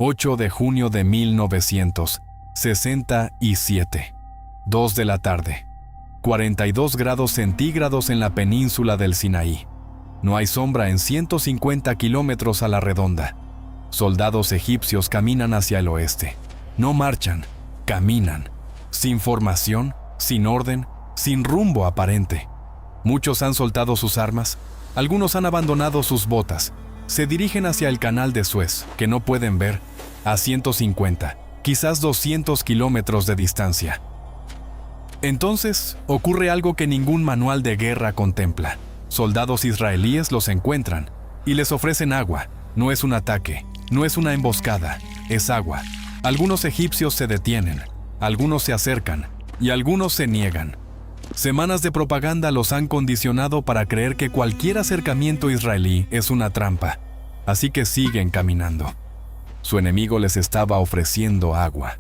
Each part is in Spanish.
8 de junio de 1967. 2 de la tarde. 42 grados centígrados en la península del Sinaí. No hay sombra en 150 kilómetros a la redonda. Soldados egipcios caminan hacia el oeste. No marchan, caminan. Sin formación, sin orden, sin rumbo aparente. Muchos han soltado sus armas, algunos han abandonado sus botas. Se dirigen hacia el canal de Suez, que no pueden ver, a 150, quizás 200 kilómetros de distancia. Entonces, ocurre algo que ningún manual de guerra contempla. Soldados israelíes los encuentran y les ofrecen agua. No es un ataque, no es una emboscada, es agua. Algunos egipcios se detienen, algunos se acercan y algunos se niegan. Semanas de propaganda los han condicionado para creer que cualquier acercamiento israelí es una trampa, así que siguen caminando. Su enemigo les estaba ofreciendo agua.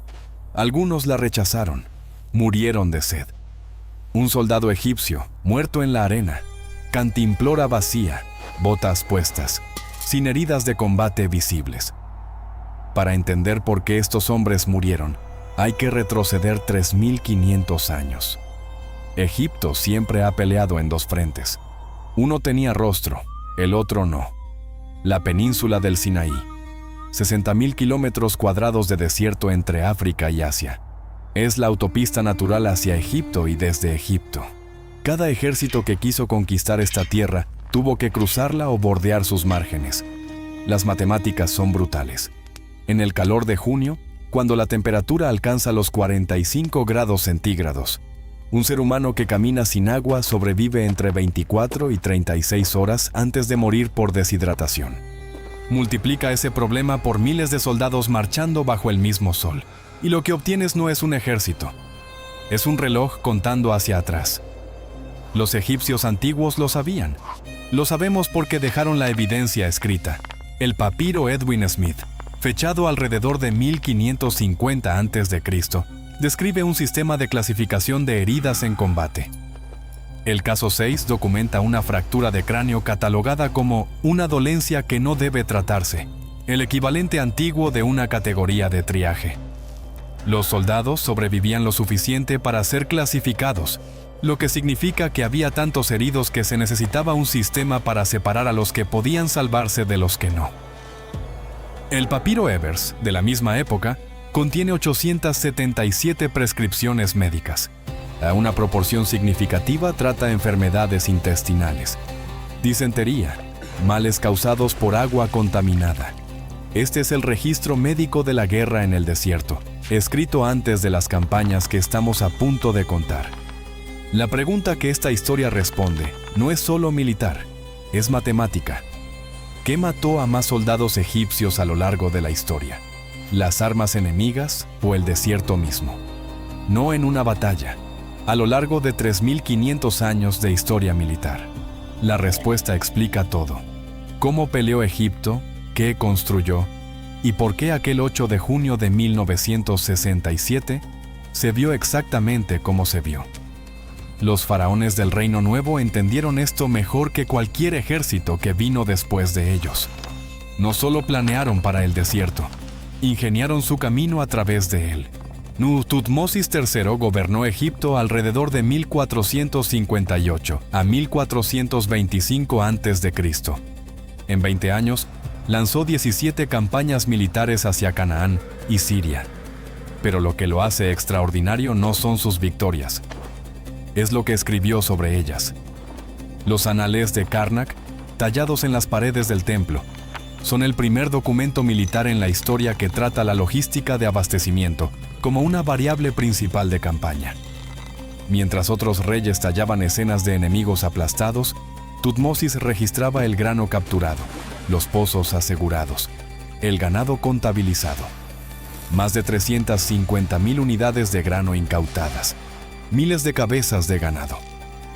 Algunos la rechazaron, murieron de sed. Un soldado egipcio, muerto en la arena, cantimplora vacía, botas puestas, sin heridas de combate visibles. Para entender por qué estos hombres murieron, hay que retroceder 3.500 años. Egipto siempre ha peleado en dos frentes. Uno tenía rostro, el otro no. La península del Sinaí. 60.000 kilómetros cuadrados de desierto entre África y Asia. Es la autopista natural hacia Egipto y desde Egipto. Cada ejército que quiso conquistar esta tierra tuvo que cruzarla o bordear sus márgenes. Las matemáticas son brutales. En el calor de junio, cuando la temperatura alcanza los 45 grados centígrados, un ser humano que camina sin agua sobrevive entre 24 y 36 horas antes de morir por deshidratación. Multiplica ese problema por miles de soldados marchando bajo el mismo sol, y lo que obtienes no es un ejército, es un reloj contando hacia atrás. Los egipcios antiguos lo sabían. Lo sabemos porque dejaron la evidencia escrita. El papiro Edwin Smith, fechado alrededor de 1550 a.C., describe un sistema de clasificación de heridas en combate. El caso 6 documenta una fractura de cráneo catalogada como una dolencia que no debe tratarse, el equivalente antiguo de una categoría de triaje. Los soldados sobrevivían lo suficiente para ser clasificados, lo que significa que había tantos heridos que se necesitaba un sistema para separar a los que podían salvarse de los que no. El papiro Ebers, de la misma época, contiene 877 prescripciones médicas. A una proporción significativa trata enfermedades intestinales, disentería, males causados por agua contaminada. Este es el registro médico de la guerra en el desierto, escrito antes de las campañas que estamos a punto de contar. La pregunta que esta historia responde no es solo militar, es matemática. ¿Qué mató a más soldados egipcios a lo largo de la historia? ¿Las armas enemigas o el desierto mismo? No en una batalla, a lo largo de 3.500 años de historia militar. La respuesta explica todo. ¿Cómo peleó Egipto? ¿Qué construyó? ¿Y por qué aquel 8 de junio de 1967 se vio exactamente como se vio? Los faraones del Reino Nuevo entendieron esto mejor que cualquier ejército que vino después de ellos. No solo planearon para el desierto, ingeniaron su camino a través de él. Tutmosis III gobernó Egipto alrededor de 1458 a 1425 a.C. En 20 años, lanzó 17 campañas militares hacia Canaán y Siria. Pero lo que lo hace extraordinario no son sus victorias, es lo que escribió sobre ellas. Los anales de Karnak, tallados en las paredes del templo, son el primer documento militar en la historia que trata la logística de abastecimiento como una variable principal de campaña. Mientras otros reyes tallaban escenas de enemigos aplastados, Tutmosis registraba el grano capturado, los pozos asegurados, el ganado contabilizado. Más de 350.000 unidades de grano incautadas, miles de cabezas de ganado,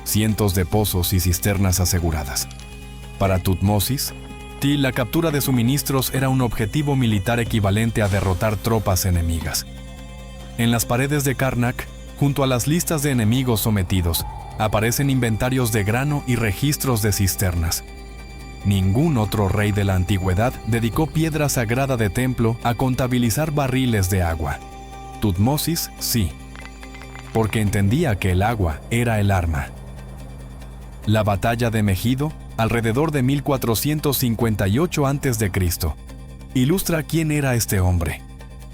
cientos de pozos y cisternas aseguradas. Para Tutmosis, la captura de suministros era un objetivo militar equivalente a derrotar tropas enemigas. En las paredes de Karnak, junto a las listas de enemigos sometidos, aparecen inventarios de grano y registros de cisternas. Ningún otro rey de la antigüedad dedicó piedra sagrada de templo a contabilizar barriles de agua. Tutmosis sí, porque entendía que el agua era el arma. La batalla de Megido, alrededor de 1458 a.C., ilustra quién era este hombre.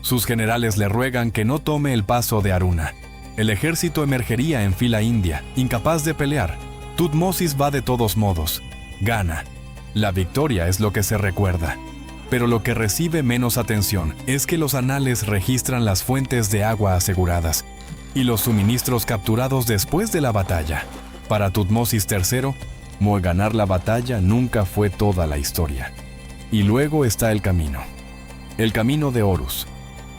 Sus generales le ruegan que no tome el paso de Aruna. El ejército emergería en fila india, incapaz de pelear. Tutmosis va de todos modos. Gana. La victoria es lo que se recuerda. Pero lo que recibe menos atención es que los anales registran las fuentes de agua aseguradas y los suministros capturados después de la batalla. Para Tutmosis III, ganar la batalla nunca fue toda la historia. Y luego está el camino. El camino de Horus.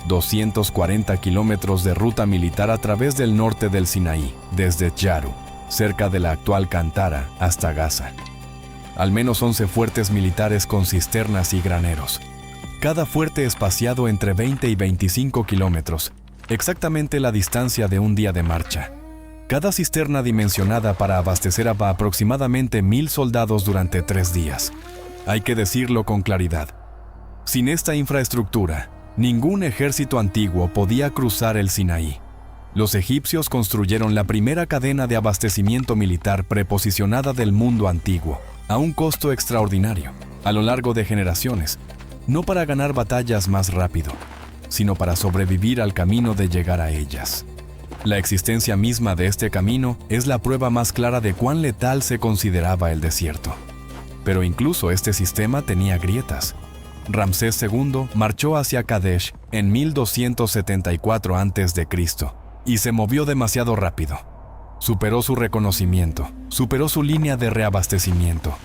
240 kilómetros de ruta militar a través del norte del Sinaí, desde Yaru, cerca de la actual Kantara, hasta Gaza. Al menos 11 fuertes militares con cisternas y graneros. Cada fuerte espaciado entre 20 y 25 kilómetros, exactamente la distancia de un día de marcha. Cada cisterna dimensionada para abastecer a aproximadamente 1000 soldados durante 3 días. Hay que decirlo con claridad. Sin esta infraestructura, ningún ejército antiguo podía cruzar el Sinaí. Los egipcios construyeron la primera cadena de abastecimiento militar preposicionada del mundo antiguo, a un costo extraordinario, a lo largo de generaciones, no para ganar batallas más rápido, sino para sobrevivir al camino de llegar a ellas. La existencia misma de este camino es la prueba más clara de cuán letal se consideraba el desierto. Pero incluso este sistema tenía grietas. Ramsés II marchó hacia Kadesh en 1274 a.C. y se movió demasiado rápido. Superó su reconocimiento, superó su línea de reabastecimiento.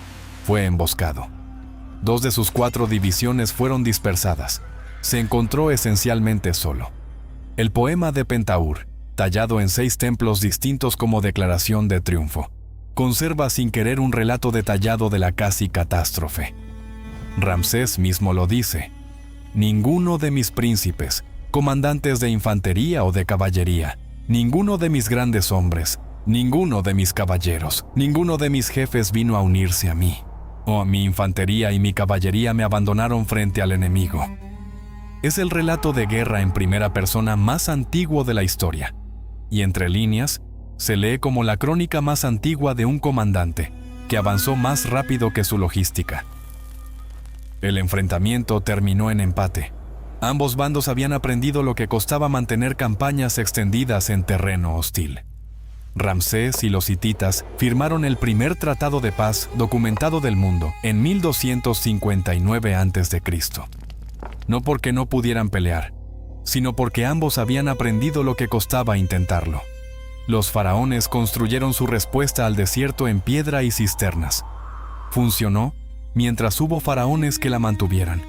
Fue emboscado. 2 de sus 4 divisiones fueron dispersadas. Se encontró esencialmente solo. El poema de Pentaur, tallado en 6 templos distintos como declaración de triunfo, conserva sin querer un relato detallado de la casi catástrofe. Ramsés mismo lo dice: ninguno de mis príncipes, comandantes de infantería o de caballería, ninguno de mis grandes hombres, ninguno de mis caballeros, ninguno de mis jefes vino a unirse a mí. Mi infantería y mi caballería me abandonaron frente al enemigo. Es el relato de guerra en primera persona más antiguo de la historia, y entre líneas, se lee como la crónica más antigua de un comandante que avanzó más rápido que su logística. El enfrentamiento terminó en empate. Ambos bandos habían aprendido lo que costaba mantener campañas extendidas en terreno hostil. Ramsés y los hititas firmaron el primer tratado de paz documentado del mundo en 1259 a.C. No porque no pudieran pelear, sino porque ambos habían aprendido lo que costaba intentarlo. Los faraones construyeron su respuesta al desierto en piedra y cisternas. Funcionó mientras hubo faraones que la mantuvieran.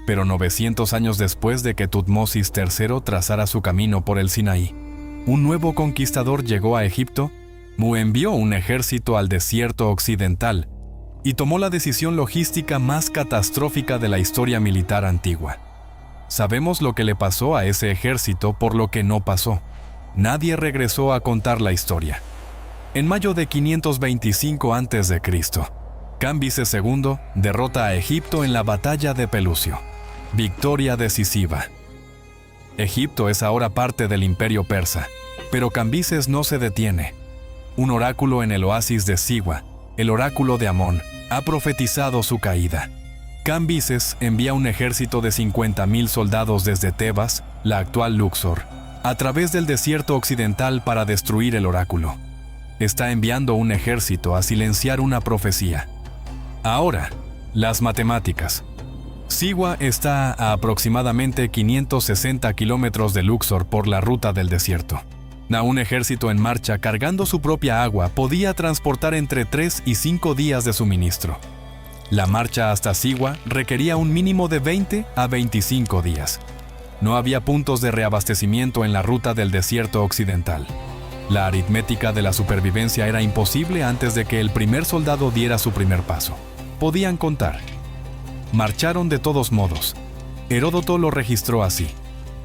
Pero 900 años después de que Tutmosis III trazara su camino por el Sinaí, un nuevo conquistador llegó a Egipto, envió un ejército al desierto occidental y tomó la decisión logística más catastrófica de la historia militar antigua. Sabemos lo que le pasó a ese ejército por lo que no pasó. Nadie regresó a contar la historia. En mayo de 525 a.C., Cambises II derrota a Egipto en la batalla de Pelucio. Victoria decisiva. Egipto es ahora parte del imperio persa, pero Cambises no se detiene. Un oráculo en el oasis de Siwa, el oráculo de Amón, ha profetizado su caída. Cambises envía un ejército de 50.000 soldados desde Tebas, la actual Luxor, a través del desierto occidental para destruir el oráculo. Está enviando un ejército a silenciar una profecía. Ahora, las matemáticas. Siwa está a aproximadamente 560 kilómetros de Luxor por la ruta del desierto. Un ejército en marcha cargando su propia agua podía transportar entre 3 y 5 días de suministro. La marcha hasta Siwa requería un mínimo de 20 a 25 días. No había puntos de reabastecimiento en la ruta del desierto occidental. La aritmética de la supervivencia era imposible antes de que el primer soldado diera su primer paso. Podían contar. Marcharon de todos modos. Heródoto lo registró así.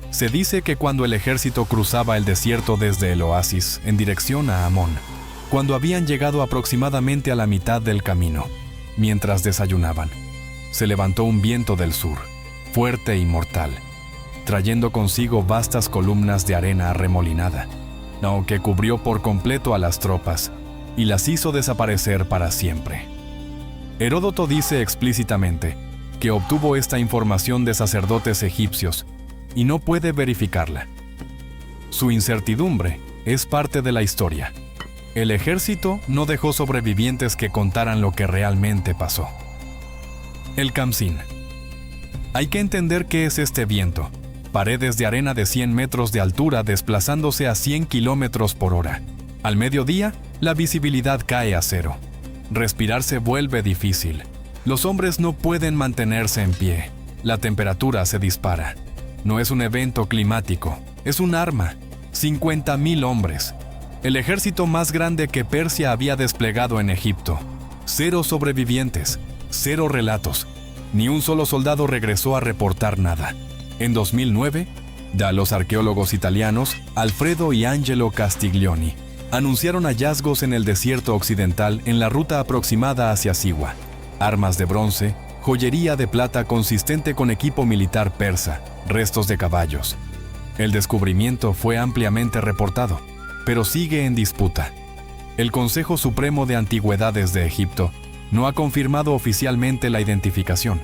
Se dice que cuando el ejército cruzaba el desierto desde el oasis en dirección a Amón, cuando habían llegado aproximadamente a la mitad del camino, mientras desayunaban, se levantó un viento del sur, fuerte y mortal, trayendo consigo vastas columnas de arena arremolinada, que cubrió por completo a las tropas y las hizo desaparecer para siempre. Heródoto dice explícitamente que obtuvo esta información de sacerdotes egipcios y no puede verificarla. Su incertidumbre es parte de la historia. El ejército no dejó sobrevivientes que contaran lo que realmente pasó. El Khamsin. Hay que entender qué es este viento. Paredes de arena de 100 metros de altura desplazándose a 100 kilómetros por hora. Al mediodía, la visibilidad cae a cero. Respirar se vuelve difícil. Los hombres no pueden mantenerse en pie. La temperatura se dispara. No es un evento climático, es un arma. 50.000 hombres. El ejército más grande que Persia había desplegado en Egipto. 0 sobrevivientes, 0 relatos. Ni un solo soldado regresó a reportar nada. En 2009, los arqueólogos italianos Alfredo y Angelo Castiglioni anunciaron hallazgos en el desierto occidental en la ruta aproximada hacia Siwa. Armas de bronce, joyería de plata consistente con equipo militar persa, restos de caballos. El descubrimiento fue ampliamente reportado, pero sigue en disputa. El Consejo Supremo de Antigüedades de Egipto no ha confirmado oficialmente la identificación.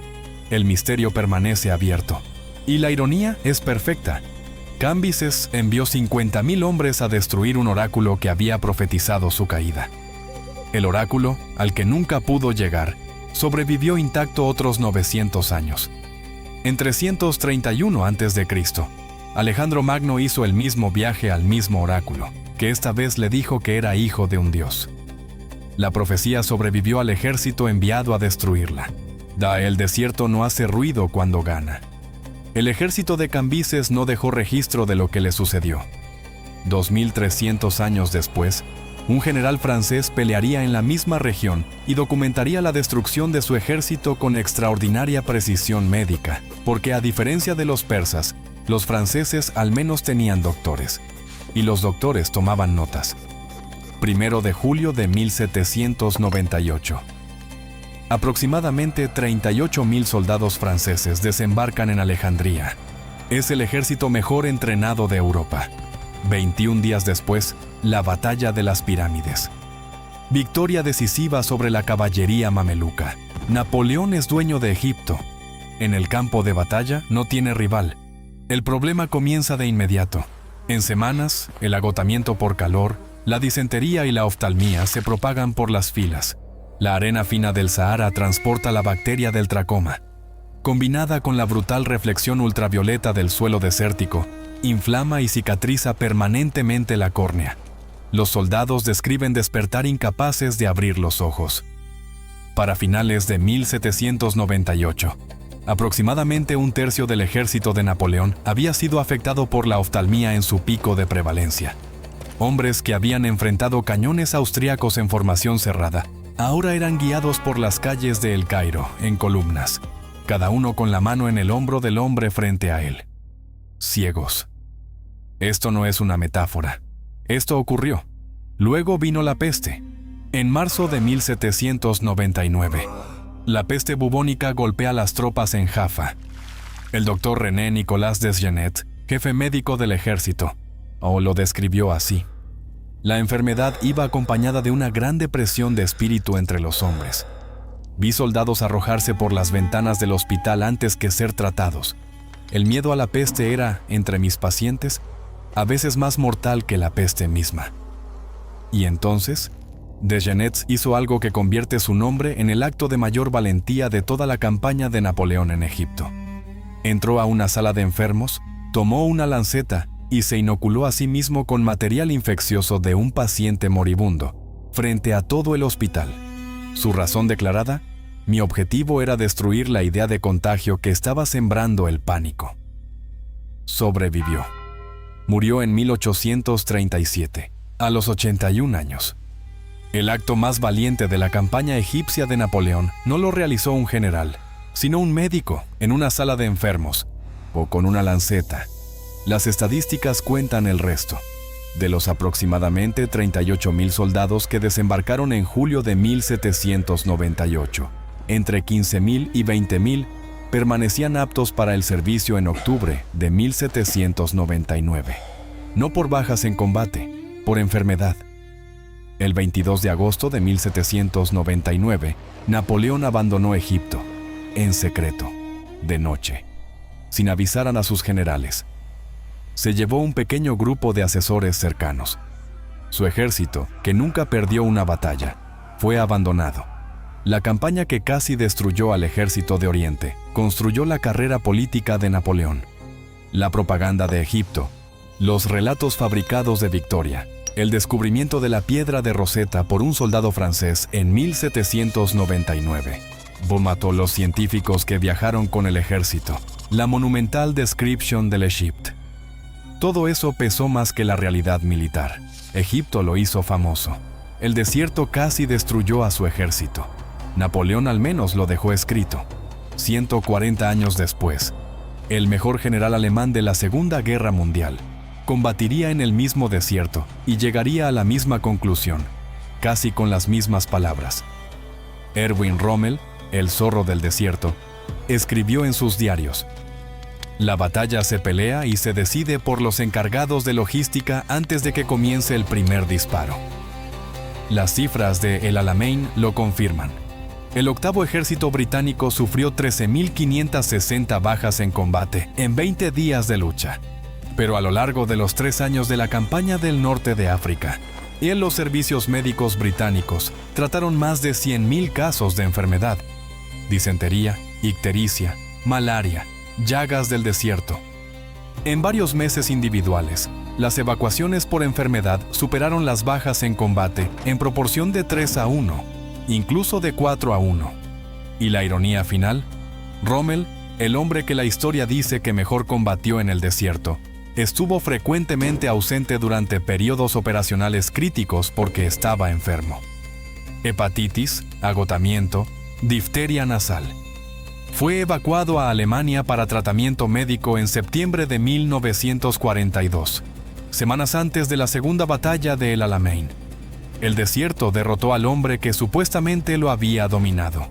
El misterio permanece abierto. Y la ironía es perfecta. Cambises envió 50.000 hombres a destruir un oráculo que había profetizado su caída. El oráculo, al que nunca pudo llegar, sobrevivió intacto otros 900 años. En 331 a.C., Alejandro Magno hizo el mismo viaje al mismo oráculo, que esta vez le dijo que era hijo de un dios. La profecía sobrevivió al ejército enviado a destruirla. El desierto no hace ruido cuando gana. El ejército de Cambises no dejó registro de lo que le sucedió. 2300 años después, un general francés pelearía en la misma región y documentaría la destrucción de su ejército con extraordinaria precisión médica, porque a diferencia de los persas, los franceses al menos tenían doctores, y los doctores tomaban notas. 1 de julio de 1798. Aproximadamente 38.000 soldados franceses desembarcan en Alejandría. Es el ejército mejor entrenado de Europa. 21 días después, la batalla de las pirámides. Victoria decisiva sobre la caballería mameluca. Napoleón es dueño de Egipto. En el campo de batalla no tiene rival. El problema comienza de inmediato. En semanas, el agotamiento por calor, la disentería y la oftalmía se propagan por las filas. La arena fina del Sahara transporta la bacteria del tracoma. Combinada con la brutal reflexión ultravioleta del suelo desértico, inflama y cicatriza permanentemente la córnea. Los soldados describen despertar incapaces de abrir los ojos. Para finales de 1798, aproximadamente un tercio del ejército de Napoleón había sido afectado por la oftalmía en su pico de prevalencia. Hombres que habían enfrentado cañones austriacos en formación cerrada, ahora eran guiados por las calles de El Cairo, en columnas, cada uno con la mano en el hombro del hombre frente a él. Ciegos. Esto no es una metáfora. Esto ocurrió. Luego vino la peste. En marzo de 1799, la peste bubónica golpea las tropas en Jaffa. El doctor René Nicolas Desgenet, jefe médico del ejército, lo describió así. La enfermedad iba acompañada de una gran depresión de espíritu entre los hombres. Vi soldados arrojarse por las ventanas del hospital antes que ser tratados. El miedo a la peste era, entre mis pacientes, a veces más mortal que la peste misma. Y entonces, Desgenet hizo algo que convierte su nombre en el acto de mayor valentía de toda la campaña de Napoleón en Egipto. Entró a una sala de enfermos, tomó una lanceta y se inoculó a sí mismo con material infeccioso de un paciente moribundo, frente a todo el hospital. Su razón declarada: mi objetivo era destruir la idea de contagio que estaba sembrando el pánico. Sobrevivió. Murió en 1837, a los 81 años. El acto más valiente de la campaña egipcia de Napoleón no lo realizó un general, sino un médico en una sala de enfermos, o con una lanceta. Las estadísticas cuentan el resto. De los aproximadamente 38.000 soldados que desembarcaron en julio de 1798, entre 15.000 y 20.000, permanecían aptos para el servicio en octubre de 1799. No por bajas en combate, por enfermedad. El 22 de agosto de 1799, Napoleón abandonó Egipto, en secreto, de noche, sin avisar a sus generales. Se llevó un pequeño grupo de asesores cercanos. Su ejército, que nunca perdió una batalla, fue abandonado. La campaña que casi destruyó al ejército de Oriente construyó la carrera política de Napoleón. La propaganda de Egipto, los relatos fabricados de victoria, el descubrimiento de la piedra de Rosetta por un soldado francés en 1799. Mató los científicos que viajaron con el ejército. La monumental Description de l'Egypte. Todo eso pesó más que la realidad militar. Egipto lo hizo famoso. El desierto casi destruyó a su ejército. Napoleón al menos lo dejó escrito. 140 años después, el mejor general alemán de la Segunda Guerra Mundial combatiría en el mismo desierto y llegaría a la misma conclusión, casi con las mismas palabras. Erwin Rommel, el zorro del desierto, escribió en sus diarios: la batalla se pelea y se decide por los encargados de logística antes de que comience el primer disparo. Las cifras de El Alamein lo confirman. El octavo ejército británico sufrió 13.560 bajas en combate en 20 días de lucha. Pero a lo largo de los 3 años de la campaña del norte de África, y en los servicios médicos británicos trataron más de 100.000 casos de enfermedad: disentería, ictericia, malaria, llagas del desierto. En varios meses individuales, las evacuaciones por enfermedad superaron las bajas en combate en proporción de 3-1, incluso de 4-1. Y la ironía final: Rommel, el hombre que la historia dice que mejor combatió en el desierto, estuvo frecuentemente ausente durante periodos operacionales críticos porque estaba enfermo. Hepatitis, agotamiento, difteria nasal. Fue evacuado a Alemania para tratamiento médico en septiembre de 1942, semanas antes de la segunda batalla de El Alamein. El desierto derrotó al hombre que supuestamente lo había dominado.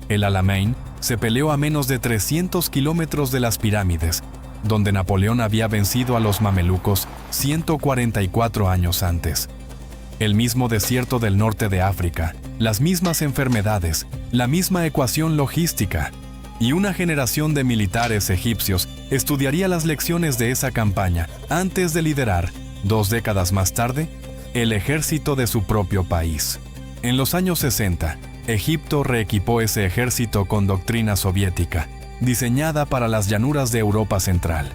El Alamein se peleó a menos de 300 kilómetros de las pirámides, donde Napoleón había vencido a los mamelucos 144 años antes. El mismo desierto del norte de África, las mismas enfermedades, la misma ecuación logística. Y una generación de militares egipcios estudiaría las lecciones de esa campaña antes de liderar, 2 décadas más tarde, el ejército de su propio país. En los años 60, Egipto reequipó ese ejército con doctrina soviética, diseñada para las llanuras de Europa Central,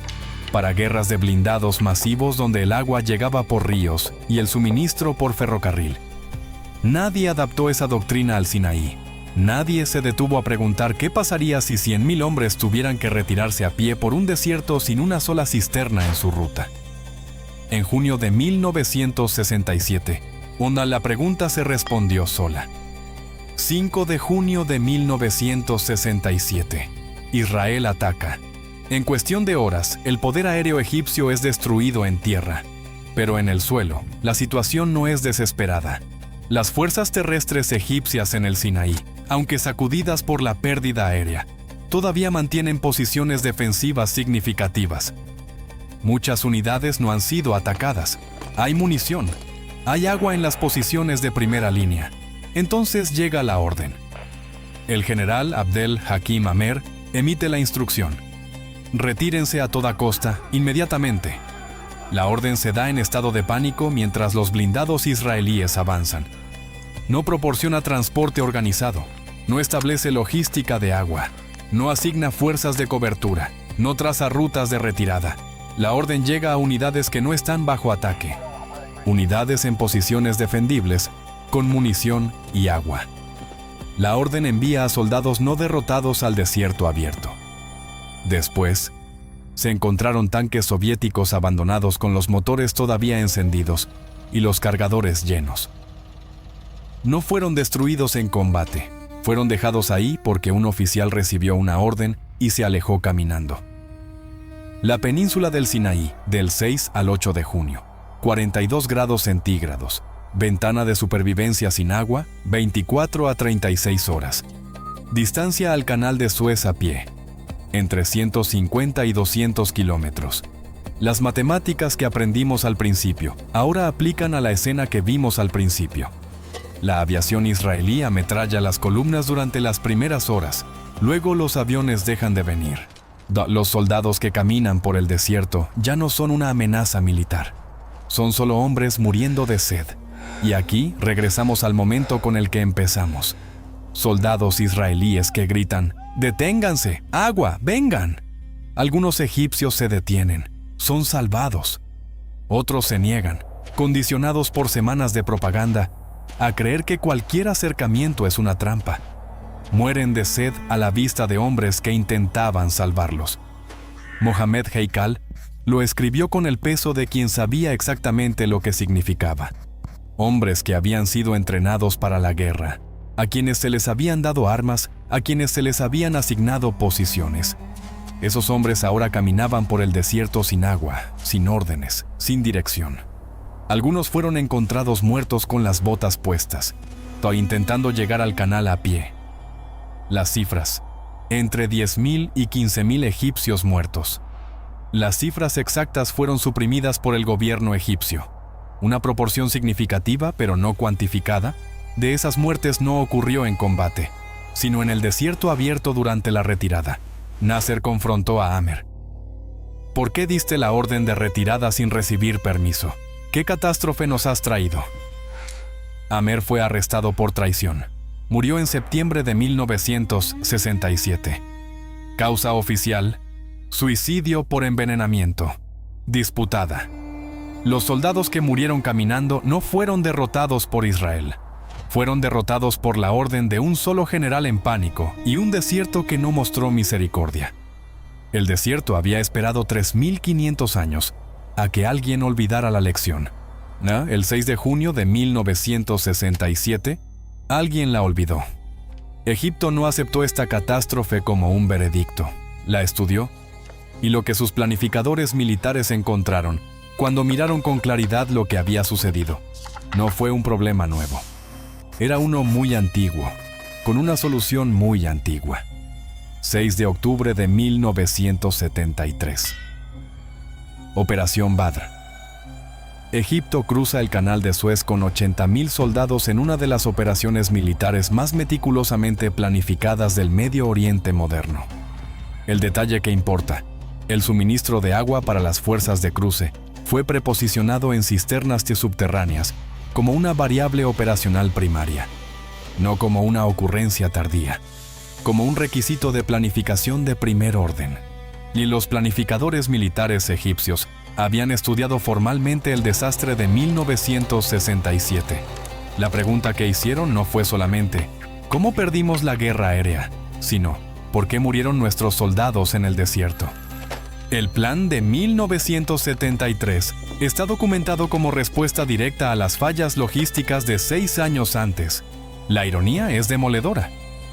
para guerras de blindados masivos donde el agua llegaba por ríos y el suministro por ferrocarril. Nadie adaptó esa doctrina al Sinaí. Nadie se detuvo a preguntar qué pasaría si 100.000 hombres tuvieran que retirarse a pie por un desierto sin una sola cisterna en su ruta. En junio de 1967, la pregunta se respondió sola. 5 de junio de 1967. Israel ataca. En cuestión de horas, el poder aéreo egipcio es destruido en tierra. Pero en el suelo, la situación no es desesperada. Las fuerzas terrestres egipcias en el Sinaí, aunque sacudidas por la pérdida aérea, todavía mantienen posiciones defensivas significativas. Muchas unidades no han sido atacadas. Hay munición. Hay agua en las posiciones de primera línea. Entonces llega la orden. El general Abdel Hakim Amer emite la instrucción: retírense a toda costa, inmediatamente. La orden se da en estado de pánico mientras los blindados israelíes avanzan. No proporciona transporte organizado, no establece logística de agua, no asigna fuerzas de cobertura, no traza rutas de retirada. La orden llega a unidades que no están bajo ataque. Unidades en posiciones defendibles, con munición y agua. La orden envía a soldados no derrotados al desierto abierto. Después, se encontraron tanques soviéticos abandonados con los motores todavía encendidos y los cargadores llenos. No fueron destruidos en combate, fueron dejados ahí porque un oficial recibió una orden y se alejó caminando. La península del Sinaí, del 6 al 8 de junio, 42 grados centígrados, ventana de supervivencia sin agua, 24 a 36 horas. Distancia al canal de Suez a pie, entre 150 y 200 kilómetros. Las matemáticas que aprendimos al principio ahora aplican a la escena que vimos al principio. La aviación israelí ametralla las columnas durante las primeras horas, luego los aviones dejan de venir. Los soldados que caminan por el desierto ya no son una amenaza militar. Son solo hombres muriendo de sed. Y aquí regresamos al momento con el que empezamos. Soldados israelíes que gritan: ¡deténganse! ¡Agua! ¡Vengan! Algunos egipcios se detienen. Son salvados. Otros se niegan, condicionados por semanas de propaganda, a creer que cualquier acercamiento es una trampa. Mueren de sed a la vista de hombres que intentaban salvarlos. Mohammed Heikal lo escribió con el peso de quien sabía exactamente lo que significaba. Hombres que habían sido entrenados para la guerra, a quienes se les habían dado armas, a quienes se les habían asignado posiciones. Esos hombres ahora caminaban por el desierto sin agua, sin órdenes, sin dirección. Algunos fueron encontrados muertos con las botas puestas, intentando llegar al canal a pie. Las cifras: entre 10.000 y 15.000 egipcios muertos. Las cifras exactas fueron suprimidas por el gobierno egipcio. Una proporción significativa, pero no cuantificada, de esas muertes no ocurrió en combate, sino en el desierto abierto durante la retirada. Nasser confrontó a Amer. ¿Por qué diste la orden de retirada sin recibir permiso? ¿Qué catástrofe nos has traído? Amer fue arrestado por traición. Murió en septiembre de 1967. Causa oficial: suicidio por envenenamiento. Disputada. Los soldados que murieron caminando no fueron derrotados por Israel. Fueron derrotados por la orden de un solo general en pánico y un desierto que no mostró misericordia. El desierto había esperado 3.500 años a que alguien olvidara la lección. El 6 de junio de 1967, alguien la olvidó. Egipto no aceptó esta catástrofe como un veredicto. La estudió, y lo que sus planificadores militares encontraron, cuando miraron con claridad lo que había sucedido, no fue un problema nuevo. Era uno muy antiguo, con una solución muy antigua. 6 de octubre de 1973. Operación Badr. Egipto cruza el canal de Suez con 80.000 soldados en una de las operaciones militares más meticulosamente planificadas del Medio Oriente moderno. El detalle que importa: el suministro de agua para las fuerzas de cruce fue preposicionado en cisternas subterráneas como una variable operacional primaria, no como una ocurrencia tardía, como un requisito de planificación de primer orden. Y los planificadores militares egipcios habían estudiado formalmente el desastre de 1967. La pregunta que hicieron no fue solamente ¿cómo perdimos la guerra aérea?, sino ¿por qué murieron nuestros soldados en el desierto? El plan de 1973 está documentado como respuesta directa a las fallas logísticas de 6 años antes. La ironía es demoledora.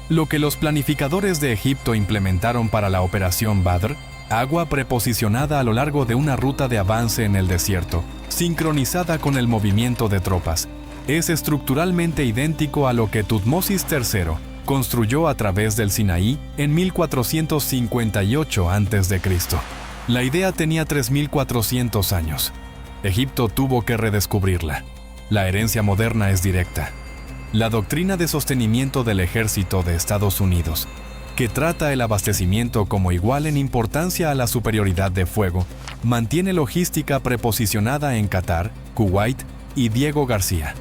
Lo que los planificadores de Egipto implementaron para la Operación Badr, agua preposicionada a lo largo de una ruta de avance en el desierto, sincronizada con el movimiento de tropas, es estructuralmente idéntico a lo que Tutmosis III construyó a través del Sinaí en 1458 a.C. La idea tenía 3.400 años. Egipto tuvo que redescubrirla. La herencia moderna es directa. La doctrina de sostenimiento del ejército de Estados Unidos, que trata el abastecimiento como igual en importancia a la superioridad de fuego, mantiene logística preposicionada en Qatar, Kuwait y Diego García.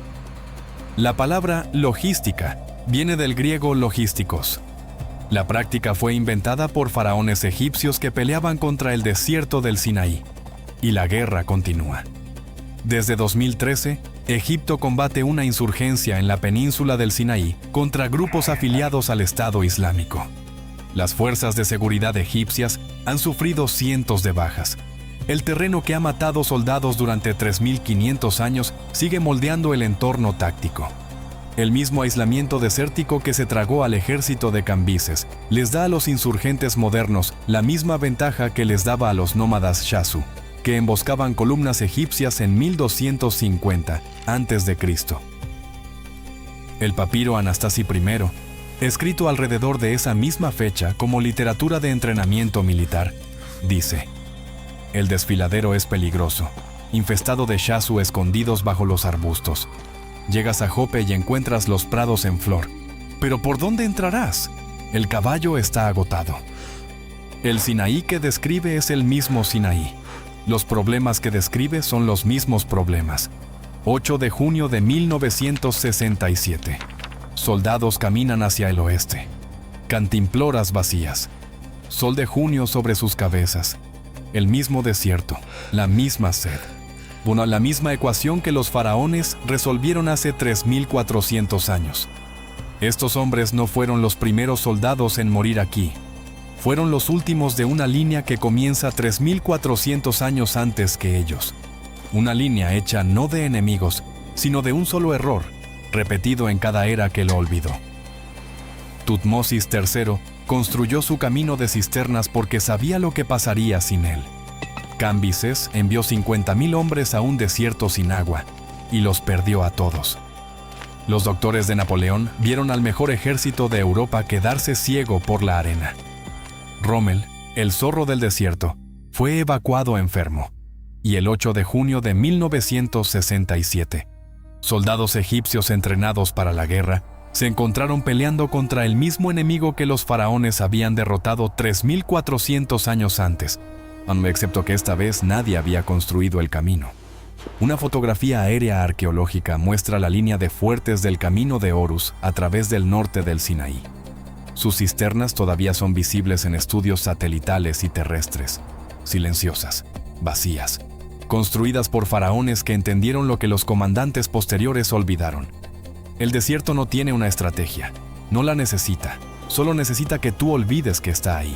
La palabra logística viene del griego logísticos. La práctica fue inventada por faraones egipcios que peleaban contra el desierto del Sinaí, y la guerra continúa. Desde 2013, Egipto combate una insurgencia en la península del Sinaí contra grupos afiliados al Estado Islámico. Las fuerzas de seguridad egipcias han sufrido cientos de bajas. El terreno que ha matado soldados durante 3.500 años sigue moldeando el entorno táctico. El mismo aislamiento desértico que se tragó al ejército de Cambises les da a los insurgentes modernos la misma ventaja que les daba a los nómadas Shasu, que emboscaban columnas egipcias en 1250 a.C. El papiro Anastasi I, escrito alrededor de esa misma fecha como literatura de entrenamiento militar, dice: el desfiladero es peligroso, infestado de shazu escondidos bajo los arbustos. Llegas a Jope y encuentras los prados en flor. ¿Pero por dónde entrarás? El caballo está agotado. El Sinaí que describe es el mismo Sinaí. Los problemas que describe son los mismos problemas. 8 de junio de 1967. Soldados caminan hacia el oeste. Cantimploras vacías. Sol de junio sobre sus cabezas. El mismo desierto, la misma sed. Bueno, la misma ecuación que los faraones resolvieron hace 3.400 años. Estos hombres no fueron los primeros soldados en morir aquí. Fueron los últimos de una línea que comienza 3.400 años antes que ellos. Una línea hecha no de enemigos, sino de un solo error, repetido en cada era que lo olvidó. Tutmosis III construyó su camino de cisternas porque sabía lo que pasaría sin él. Cambises envió 50.000 hombres a un desierto sin agua, y los perdió a todos. Los doctores de Napoleón vieron al mejor ejército de Europa quedarse ciego por la arena. Rommel, el zorro del desierto, fue evacuado enfermo. Y el 8 de junio de 1967, soldados egipcios entrenados para la guerra se encontraron peleando contra el mismo enemigo que los faraones habían derrotado 3.400 años antes, excepto que esta vez nadie había construido el camino. Una fotografía aérea arqueológica muestra la línea de fuertes del camino de Horus a través del norte del Sinaí. Sus cisternas todavía son visibles en estudios satelitales y terrestres, silenciosas, vacías, construidas por faraones que entendieron lo que los comandantes posteriores olvidaron. El desierto no tiene una estrategia, no la necesita, solo necesita que tú olvides que está ahí.